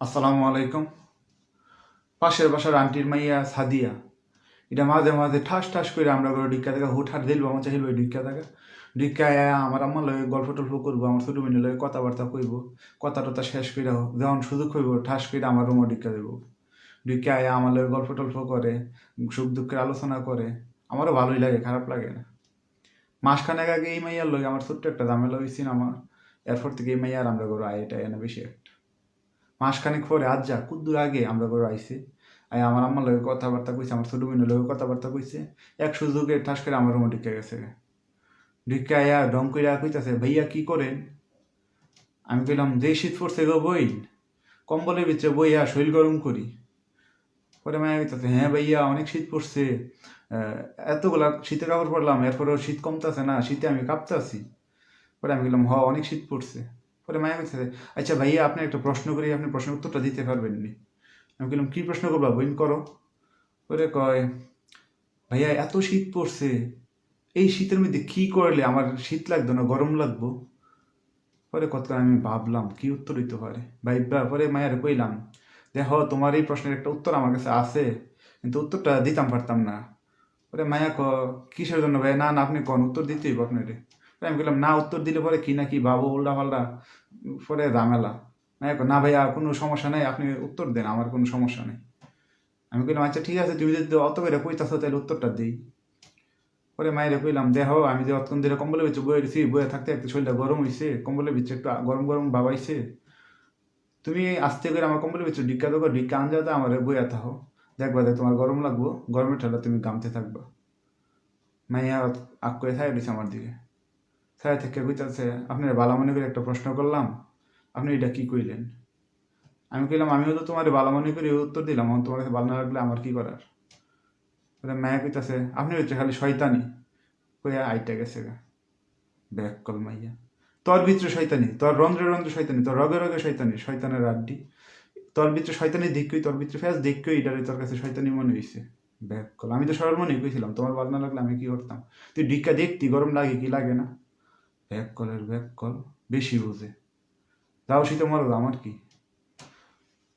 আসসালামু আলাইকুম। পাশের বাসার আন্টির মাইয়া সাদিয়া এটা মাঝে মাঝে ঠাস ঠাস করে আমরা করে ডিক্কা থেকে হুটহাট দিলবো আমার চাইল ডিক্কা থেকে ডিক্কা আমার আম্মার লগে গল্প টল্প করবো আমার ছোট বোনের লগে কথাবার্তা কইব কথা টথা শেষ করে যখন সুযোগ হইব ঠাস করে আমার রুমও ডিক্কা দেব ডিক্কা আমার লগে গল্প টল্প করে সুখ দুঃখের আলোচনা করে আমারও ভালোই লাগে, খারাপ লাগে না। মাসখানেক আগে এই মাইয়ার লগে আমার ছোট্ট একটা ঝামেলা হয়েছিল আমার, এরপর থেকে এই মাইয়ার আমরা করো এটা এনে বেশি একটা মাসখানেক পরে আজ যা কুদ্দুর আগে আমরা করে আইসি আমার আম্মার লগে কথাবার্তা কইছে, আমার ছোট বোনের লগে কথাবার্তা কইছে, এক সুযোগে ঠাস করে আমার রুমে ঢুকে গেছে। ঢুকে আয়া ডং কইরা কইতাছে, ভাইয়া কি করেন? আমি কইলাম, যে শীত পড়ছে গো বই, কম্বলের ভিতরে বইয়া শরীর গরম করি। পরে মায়া কইতাছে, হ্যাঁ ভাইয়া অনেক শীত পড়ছে, এতগুলা শীতের কাপড় পরলাম এরপরেও শীত কমতাছে না, শীতে আমি কাঁপতাছি। পরে আমি বললাম, অনেক শীত পড়ছে। পরে মায়া কইতাছে, আচ্ছা ভাইয়া আপনি একটা প্রশ্ন করি, আপনি প্রশ্নের উত্তরটা দিতে পারবেন নি? আমি বললাম, কি প্রশ্ন করবা বইন করো। পরে কয়, ভাইয়া এত শীত পড়ছে, এই শীতের মধ্যে কি করলে আমার শীত লাগতো না গরম লাগবো? পরে কত আমি ভাবলাম কি উত্তর দিতে পারে ভাইবা, পরে মায়ের কইলাম, দেখো তোমার এই প্রশ্নের একটা উত্তর আমার কাছে আছে, কিন্তু উত্তরটা দিতাম পারতাম না। পরে মায়া কিসের জন্য ভাই? না না আপনি কোন উত্তর দিতেই আপনারে। আমি বললাম, না উত্তর দিলে পরে কি না কি ভাবো উল্টা পাল্টা, পরে ঝামেলা। মায়া না ভাইয়া কোনো সমস্যা নেই, আপনি উত্তর দেন, আমার কোনো সমস্যা নেই। আমি কইলাম, আচ্ছা ঠিক আছে, তুমি যদি অত করে কইতাছো তাহলে উত্তরটা দিই। পরে মায়ের কইলাম, দেখো আমি যে অতক্ষণ ধরে কম্বলের ভিতরে বয়ে রয়েছি, বয়ে থাকতে থাকতে শরীরটা গরম হয়েছে, কম্বলের ভিতরে একটু গরম গরম ভাবাইছে, তুমি আস্তে করে আমার কম্বলের ভিতরে ডিক্কা দেবো, ডিক্কা আন যাতে আমার বইয়া থাকো, দেখবা দেখ তোমার গরম লাগবো, গরমের ঠান্ডা তুমি গামতে থাকবা। মাইয়া আগ করে ছায়া দিছে আমার দিকে, ছায়া থেকে কইতাছে, আপনার বালা মনে করে একটা প্রশ্ন করলাম, আপনি এটা কি কইলেন? আমি কইলাম, আমিও তো তোমার বালা মনে করে উত্তর দিলাম, তোমার কাছে ভালো না লাগলে আমার কি করার? মায়া কইতাছে, আপনি হচ্ছে খালি শয়তানি, কইয়া আইটা গেছে গা। ব্যাক কল মাইয়া, তোর ভিতরে শয়তানি, তোর রন্ধ্রে রন্ধ্রে শয়তানি, তোর রগে রগে শয়তানি, শয়তানের আড্ডি, তোর ভিতরে শয়তানি দেখই, তোর ভিতরে ফেস দেখই, এটারে তোর কাছে শয়তানি মনে হয়েছে। ব্যাক কল, আমি তো সরল মনে কইছিলাম, তোমার ভালো না লাগলে আমি কি করতাম? তুই ডিক্কা দেখতি গরম লাগে কি লাগে না? ব্যাক কলের ব্যাক কল, বেশি বুঝে। যাও শীতে মরো, আমার কি?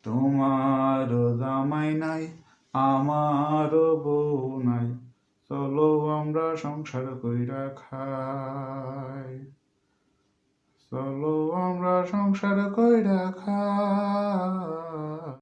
তোমার জামাই নাই, আমার বউ নাই, চলো আমরা সংসার কইরা খাই, চলো আমরা সংসার কইরা খাই।